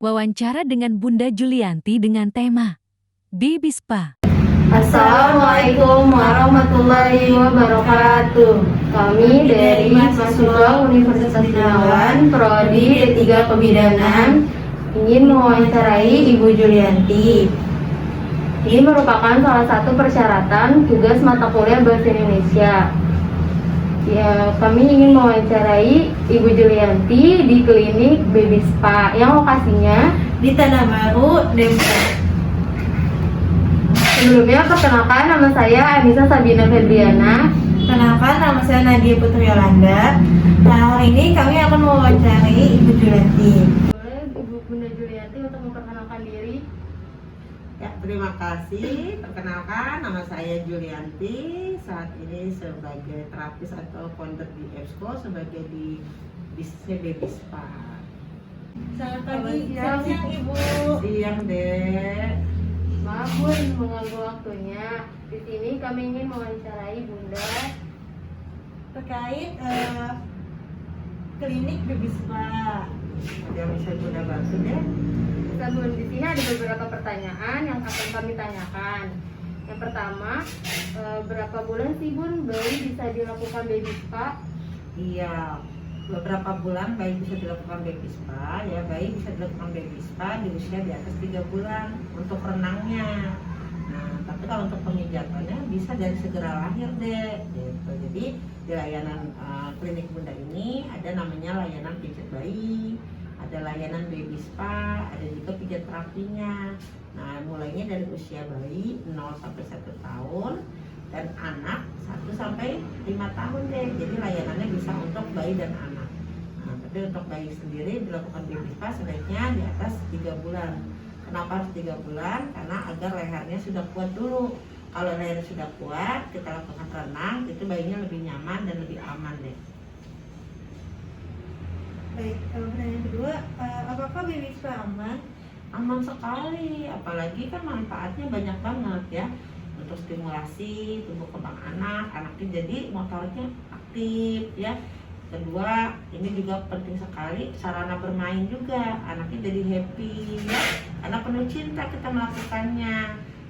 Wawancara dengan Bunda Julianti dengan tema Baby Spa. Assalamualaikum warahmatullahi wabarakatuh. Kami dari mahasiswa Universitas Gunawan, Prodi D3 Kebidanan, ingin mewawancarai Ibu Julianti. Ini merupakan salah satu persyaratan tugas mata kuliah Bahasa Indonesia. Ya, kami ingin mewawancarai Ibu Julianti di klinik Baby Spa yang lokasinya di Tanah Baru, Depok. Sebelumnya, perkenalkan nama saya Anissa Sabina Febriana. Kenalkan, nama saya Nadia Putri Yolanda. Nah, hari ini kami akan mewawancarai Ibu Julianti. Boleh Ibu Bunda Julianti untuk memperkenalkan diri? Ya, terima kasih. Perkenalkan, nama saya Julianti. Saat ini sebagai terapis atau founder di EBSCO sebagai di bisnisnya Baby Spa. Selamat pagi, selamat siang Ibu. Siang, Dek. Maaf Bun, mengganggu waktunya. Di sini kami ingin mewawancarai Bunda Terkait klinik Baby Spa. Ada yang bisa Bunda bantu, Dek? Bisa Bun, di sini ada beberapa pertanyaan yang akan kami tanyakan. Yang pertama, berapa bulan sih Bun bayi bisa dilakukan Baby Spa? Iya, beberapa bulan bayi bisa dilakukan Baby Spa. Ya, bayi bisa dilakukan Baby Spa di usia di atas 3 bulan untuk renangnya. Nah, tapi kalau untuk pemijatannya bisa dari segera lahir, Dek. Gitu. Jadi di layanan klinik Bunda ini ada namanya layanan pijat bayi, ada layanan Baby Spa, ada juga pijat terapinya. Nah, mulainya dari usia bayi 0 sampai 1 tahun dan anak 1 sampai 5 tahun, deh. Jadi layanannya bisa untuk bayi dan anak. Nah, tapi untuk bayi sendiri dilakukan Baby Spa sebaiknya di atas 3 bulan. Kenapa harus 3 bulan? Karena agar lehernya sudah kuat dulu. Kalau lehernya sudah kuat, kita lakukan renang, itu bayinya lebih nyaman dan lebih aman, deh. Baik, pertanyaan kedua, apakah Baby Spa aman? Aman sekali, apalagi kan manfaatnya banyak banget ya, untuk stimulasi tumbuh kembang anaknya jadi motoriknya aktif ya. Kedua, ini juga penting sekali sarana bermain juga, anaknya jadi happy ya, karena penuh cinta kita melakukannya.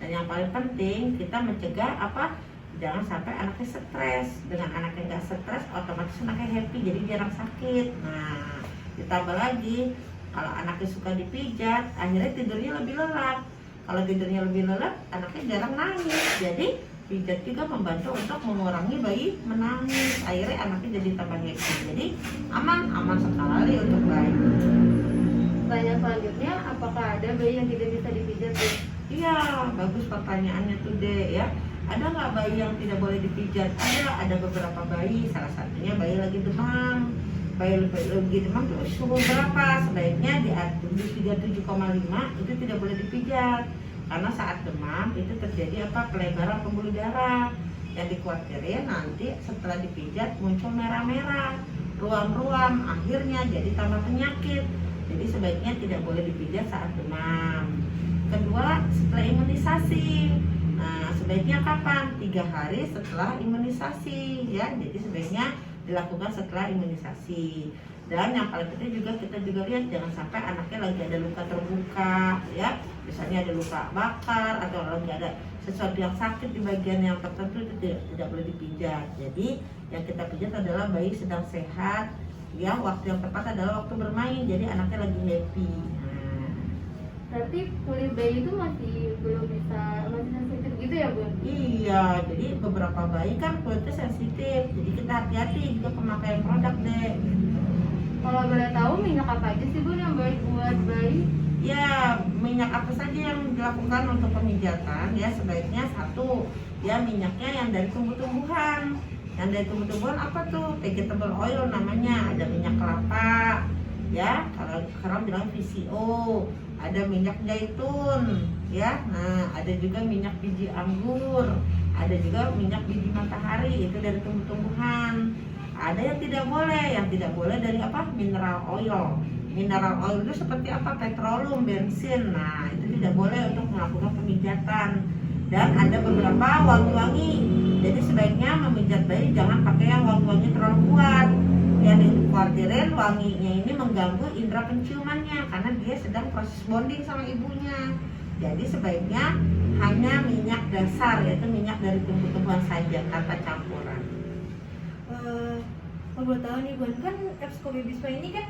Dan yang paling penting kita mencegah apa? Jangan sampai anaknya stres. Dengan anak yang nggak stres, otomatis anaknya happy, jadi jarang sakit. Nah, ditambah lagi kalau anaknya suka dipijat, akhirnya tidurnya lebih lelap. Kalau tidurnya lebih lelap, anaknya jarang nangis. Jadi pijat juga membantu untuk mengurangi bayi menangis. Akhirnya anaknya jadi tambah happy. Jadi aman sekali untuk bayi. Pertanyaan selanjutnya, apakah ada bayi yang tidak bisa dipijat? Iya, bagus pertanyaannya tuh, Dek ya. Ada nggak bayi yang tidak boleh dipijat? Ada beberapa bayi. Salah satunya bayi lagi demam. Bayi lagi demam tuh suhu berapa? Sebaiknya di atas 37,5 itu tidak boleh dipijat. Karena saat demam itu terjadi apa? Pelebaran pembuluh darah. Yang dikhawatirkan nanti setelah dipijat muncul merah-merah, ruam-ruam, akhirnya jadi tambah penyakit. Jadi sebaiknya tidak boleh dipijat saat demam. Kedua, setelah imunisasi. Nah, sebaiknya kapan? 3 hari setelah imunisasi ya. Jadi sebaiknya dilakukan setelah imunisasi. Dan yang paling penting juga kita juga lihat jangan sampai anaknya lagi ada luka terbuka ya. Misalnya ada luka bakar atau lagi ada sesuatu yang sakit di bagian yang tertentu, itu tidak boleh dipijat. Jadi yang kita pijat adalah bayi sedang sehat ya, waktu yang tepat adalah waktu bermain. Jadi anaknya lagi happy. Berarti kulit bayi itu masih sensitif gitu ya Bun? Iya, jadi beberapa bayi kan kulitnya sensitif. Jadi kita hati-hati juga pemakaian produk, deh. Kalau boleh tahu minyak apa aja sih Bun yang baik buat bayi? Ya, minyak apa saja yang dilakukan untuk pemijatan ya, sebaiknya satu ya minyaknya yang dari tumbuh-tumbuhan. Yang dari tumbuh-tumbuhan apa tuh? Vegetable oil namanya. Ada minyak kelapa ya, kalau sekarang bilang VCO. Ada minyak zaitun ya. Nah, ada juga minyak biji anggur, ada juga minyak biji matahari, itu dari tumbuh-tumbuhan. Ada yang tidak boleh dari apa? Mineral oil. Mineral oil itu seperti apa? Petroleum, bensin. Nah, itu tidak boleh untuk melakukan pemijatan. Dan ada beberapa wangi-wangi. Jadi sebaiknya memijat bayi jangan pakai yang wangi-wangi terlalu kuat. yang dikhawatirin wanginya ini mengganggu indera penciumannya karena dia sedang proses bonding sama ibunya. Jadi sebaiknya hanya minyak dasar, yaitu minyak dari tumbuh-tumbuhan saja tanpa campuran. Kalau boleh tahu nih Bun, kan Epsco Baby Spa ini kan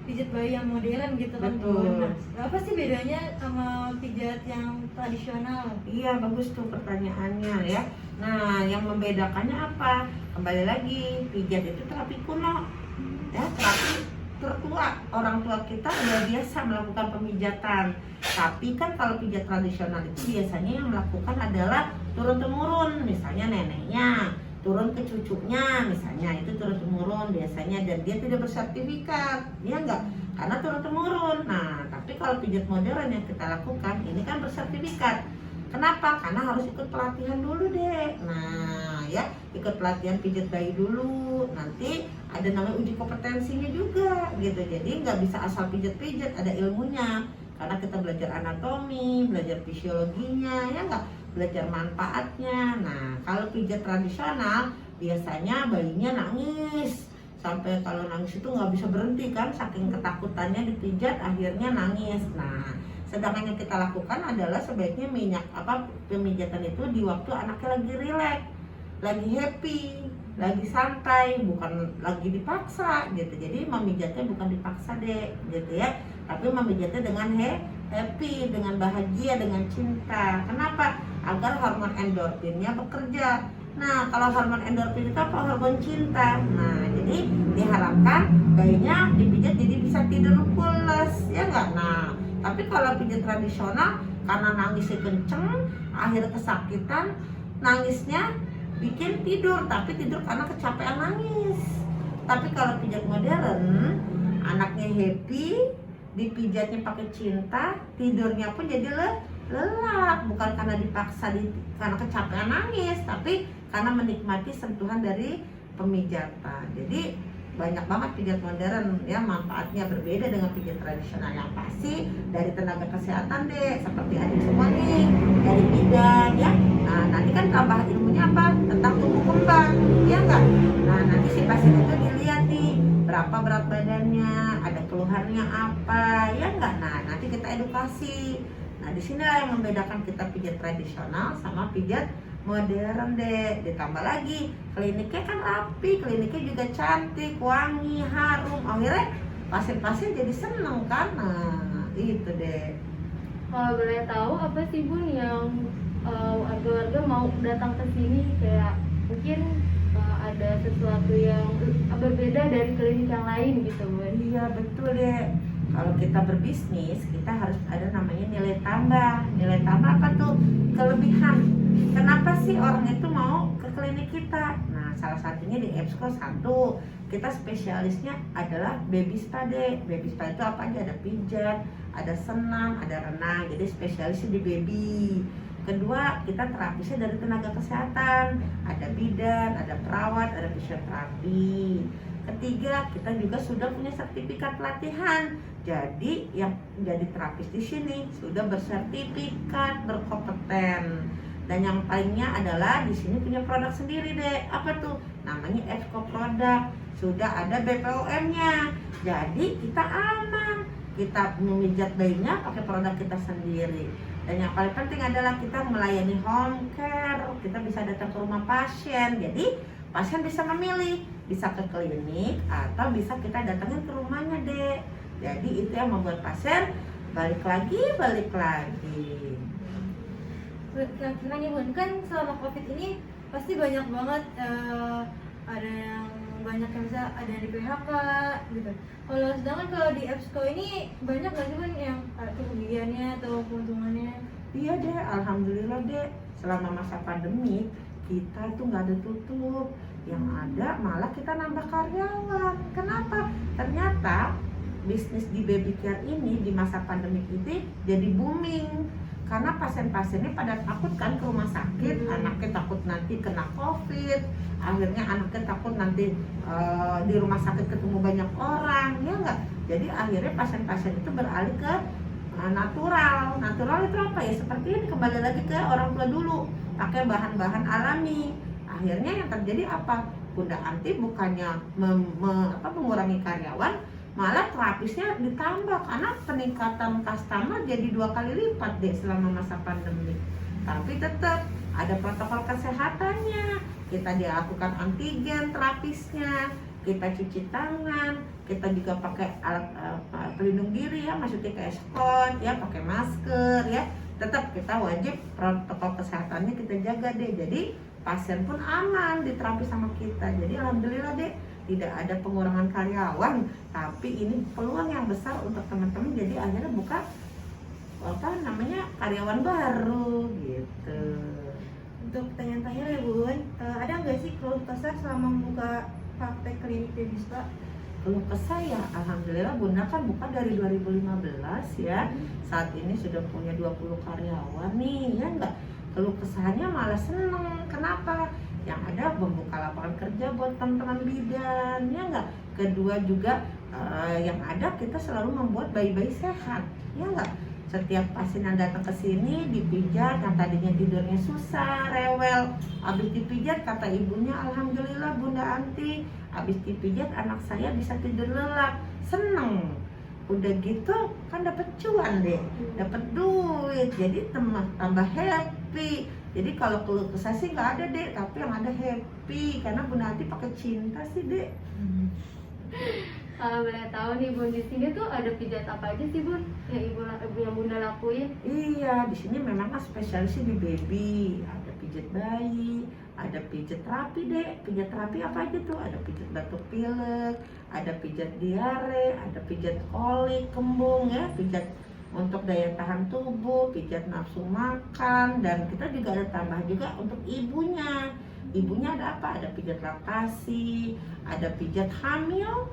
pijat bayi yang modern gitu kan Bun. Betul. Nah, apa sih bedanya sama pijat yang tradisional? Iya, bagus tuh pertanyaannya ya. Nah, yang membedakannya apa? Kembali lagi, pijat itu terapi kuno, ya, terapi tertua. Orang tua kita udah biasa melakukan pemijatan. Tapi kan kalau pijat tradisional itu biasanya yang melakukan adalah turun-temurun, misalnya neneknya, turun ke cucunya, misalnya itu turun-temurun biasanya, dan dia tidak bersertifikat, ya enggak? Karena turun-temurun. Nah, tapi kalau pijat modern yang kita lakukan ini kan bersertifikat. Kenapa? Karena harus ikut pelatihan dulu deh. Nah ya, ikut pelatihan pijat bayi dulu. Nanti ada namanya uji kompetensinya juga gitu. Jadi nggak bisa asal pijat-pijat, ada ilmunya. Karena kita belajar anatomi, belajar fisiologinya, ya nggak? Belajar manfaatnya. Nah kalau pijat tradisional biasanya bayinya nangis. Sampai kalau nangis itu nggak bisa berhenti kan, saking ketakutannya dipijat akhirnya nangis. Nah sedangkan yang kita lakukan adalah sebaiknya pemijatan itu di waktu anaknya lagi rileks, lagi happy, lagi santai, bukan lagi dipaksa gitu. Jadi memijatnya bukan dipaksa deh gitu ya, tapi memijatnya dengan happy, dengan bahagia, dengan cinta. Kenapa? Agar hormon endorfinnya bekerja. Nah kalau hormon endorfin itu apa? Hormon cinta. Nah jadi diharapkan bayinya dipijat jadi bisa tidur pulas, ya enggak? Nah tapi kalau pijat tradisional karena nangisnya kenceng, akhirnya kesakitan, nangisnya bikin tidur, tapi tidur karena kecapean nangis. Tapi kalau pijat modern, anaknya happy, dipijatnya pakai cinta, tidurnya pun jadi lelap, bukan karena dipaksa, karena kecapean nangis, tapi karena menikmati sentuhan dari pemijatan. Jadi banyak banget pijat modern ya, manfaatnya berbeda dengan pijat tradisional. Yang pasti dari tenaga kesehatan deh, seperti adik semua nih dari bidan ya. Nah nanti kan tambah ilmunya apa? Tentang tumbuh kembang, ya enggak? Nah nanti si pasien itu dilihat nih berapa berat badannya, ada keluhannya apa, ya enggak? Nah nanti kita edukasi. Nah disinilah yang membedakan kita pijat tradisional sama pijat modern deh. Ditambah lagi kliniknya kan rapi, kliniknya juga cantik, wangi, harum. Akhirnya pasien-pasien jadi seneng kan. Nah itu deh. Kalau boleh tahu apa sih Bun yang warga-warga mau datang ke sini, kayak mungkin ada sesuatu yang berbeda dari klinik yang lain gitu Bun? Iya betul deh. Kalau kita berbisnis, kita harus ada namanya nilai tambah. Nilai tambah apa tuh? Kelebihan. Kenapa sih orang itu mau ke klinik kita? Nah, salah satunya di Epsco satu, kita spesialisnya adalah baby spa deh. Baby spa itu apa aja? Ada pijat, ada senam, ada renang. Jadi spesialisnya di baby. Kedua, kita terapisnya dari tenaga kesehatan. Ada bidan, ada perawat, ada fisioterapi. Ketiga, kita juga sudah punya sertifikat pelatihan. Jadi yang jadi terapis di sini sudah bersertifikat, berkompeten. Dan yang paling-nya adalah di sini punya produk sendiri deh. Apa tuh? Namanya Epsco produk. Sudah ada BPOM-nya. Jadi kita aman. Kita memijat bayinya pakai produk kita sendiri. Dan yang paling penting adalah kita melayani home care. Kita bisa datang ke rumah pasien. Jadi pasien bisa memilih, bisa ke klinik atau bisa kita datangin ke rumahnya deh. Jadi itu yang membuat pasien balik lagi. Nah nih Bun, kan selama COVID ini pasti banyak banget ada yang banyak yang bisa ada di PHK gitu. Sedangkan di Epsco ini banyak nggak sih Bun yang kerugiannya atau keuntungannya? Iya deh, alhamdulillah deh. Selama masa pandemi kita tuh nggak ada tutup, yang ada malah kita nambah karyawan. Kenapa? Ternyata bisnis di baby care ini di masa pandemi ini jadi booming karena pasien-pasiennya pada takut kan ke rumah sakit, anaknya takut nanti kena COVID, akhirnya anaknya takut nanti di rumah sakit ketemu banyak orang, ya enggak? Jadi akhirnya pasien-pasien itu beralih ke natural. Natural itu apa ya? Seperti ini, kembali lagi ke orang tua dulu, pakai bahan-bahan alami. Akhirnya yang terjadi apa? Bunda Anti bukannya mengurangi karyawan, malah terapisnya ditambah karena peningkatan customer jadi 2 kali lipat deh selama masa pandemi. Tapi tetap ada protokol kesehatannya, kita dilakukan antigen terapisnya, kita cuci tangan, kita juga pakai alat pelindung diri ya, maksudnya kayak spot ya, pakai masker ya. Tetap kita wajib protokol kesehatannya kita jaga deh. Jadi pasien pun aman diterapi sama kita. Jadi alhamdulillah deh, tidak ada pengurangan karyawan, tapi ini peluang yang besar untuk teman-teman. Jadi akhirnya buka karyawan baru gitu. Untuk pertanyaan terakhir ya Bun, ada nggak sih keluh kesah selama membuka praktek klinik Baby Spa? Keluh kesah ya, alhamdulillah Bunda kan buka dari 2015 ya. Saat ini sudah punya 20 karyawan nih ya enggak. Keluh kesahnya malah seneng. Kenapa? Yang ada membuka lapangan kerja buat teman-teman bidan ya enggak. Kedua juga yang ada kita selalu membuat bayi-bayi sehat ya enggak. Setiap pasien yang datang ke sini dipijat, yang tadinya tidurnya susah, rewel, habis dipijat kata ibunya, alhamdulillah Bunda Anti, habis dipijat anak saya bisa tidur lelap, seneng. Udah gitu kan dapat cuan deh, dapat duit, jadi tambah happy. Jadi kalau keluh kesah sih nggak ada deh, tapi yang ada happy karena Bunda Anti pakai cinta sih deh. Kalau boleh tahu nih Bun, di sini tuh ada pijat apa aja sih Bun yang yang Bunda lakuin? Iya, di sini memang kan spesialisnya di baby, ada pijat bayi, ada pijat terapi deh. Pijat terapi apa aja tuh? Ada pijat batuk pilek, ada pijat diare, ada pijat kolik, kembung ya, pijat untuk daya tahan tubuh, pijat nafsu makan, dan kita juga ada tambah juga untuk ibunya. Ibunya ada apa? Ada pijat laktasi, ada pijat hamil.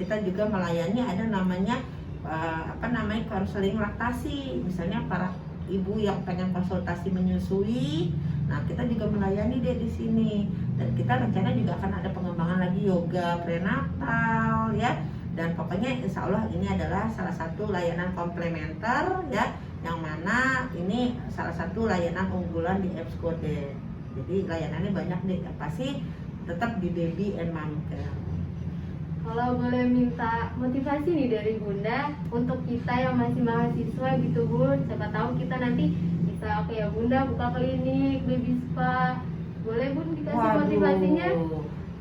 Kita juga melayani ada namanya konseling laktasi. Misalnya para ibu yang pengen konsultasi menyusui, nah kita juga melayani deh di sini. Dan kita rencana juga akan ada pengembangan lagi yoga prenatal ya. Dan pokoknya insya Allah ini adalah salah satu layanan komplementer ya, yang mana ini salah satu layanan unggulan di EBSCO deh. Jadi layanannya banyak deh, pasti tetap di baby and mom care. Kalau boleh minta motivasi nih dari Bunda untuk kita yang masih mahasiswa gitu Bun, siapa tahu kita nanti bisa oke ya Bunda buka klinik Baby Spa. Boleh Bun dikasih motivasinya?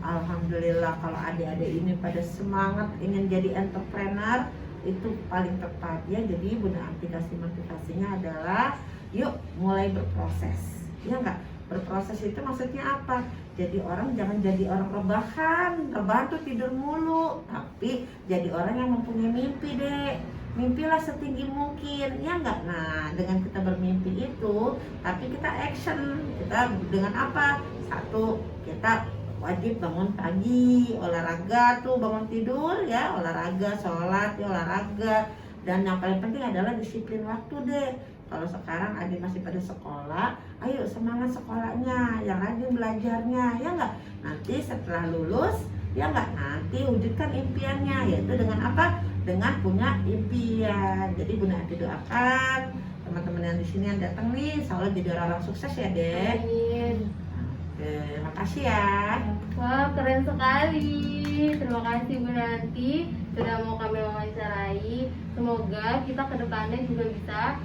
Alhamdulillah kalau adik-adik ini pada semangat ingin jadi entrepreneur, itu paling tepat ya. Jadi Bunda Anti kasih motivasinya adalah yuk mulai berproses. Ya enggak? Berproses itu maksudnya apa? Jadi orang jangan jadi orang rebahan tuh tidur mulu, tapi jadi orang yang mempunyai mimpi deh. Mimpilah setinggi mungkin, ya enggak? Nah, dengan kita bermimpi itu, tapi kita action. Kita dengan apa? Satu, kita wajib bangun pagi, olahraga tuh bangun tidur ya, olahraga, sholat ya olahraga. Dan yang paling penting adalah disiplin waktu deh. Kalau sekarang adik masih pada sekolah, ayo semangat sekolahnya, yang rajin belajarnya, ya enggak? Nanti setelah lulus, ya enggak? Nanti wujudkan impiannya, yaitu dengan apa? Dengan punya impian. Jadi Bunda Anti doakan teman-teman yang di sini yang datang nih, insya Allah jadi orang sukses ya deh. Amin. Oke, makasih ya. Wah, keren sekali. Terima kasih Bu Nanti sudah mau kami wawancarai. Semoga kita ke depannya juga bisa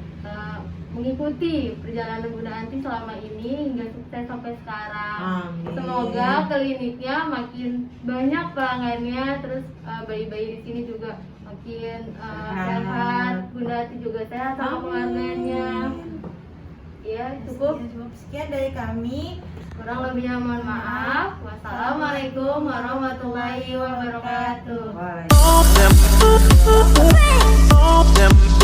mengikuti perjalanan Bunda Anti selama ini hingga sukses sampai sekarang. Amin. Semoga kliniknya makin banyak pelanggannya, terus bayi-bayi di sini juga makin sehat. Bunda Anti juga sehat sama keluarganya. Ya, cukup. Sekian dari kami. Kurang lebihnya mohon maaf. Wassalamualaikum warahmatullahi wabarakatuh. Waalaikumsalam.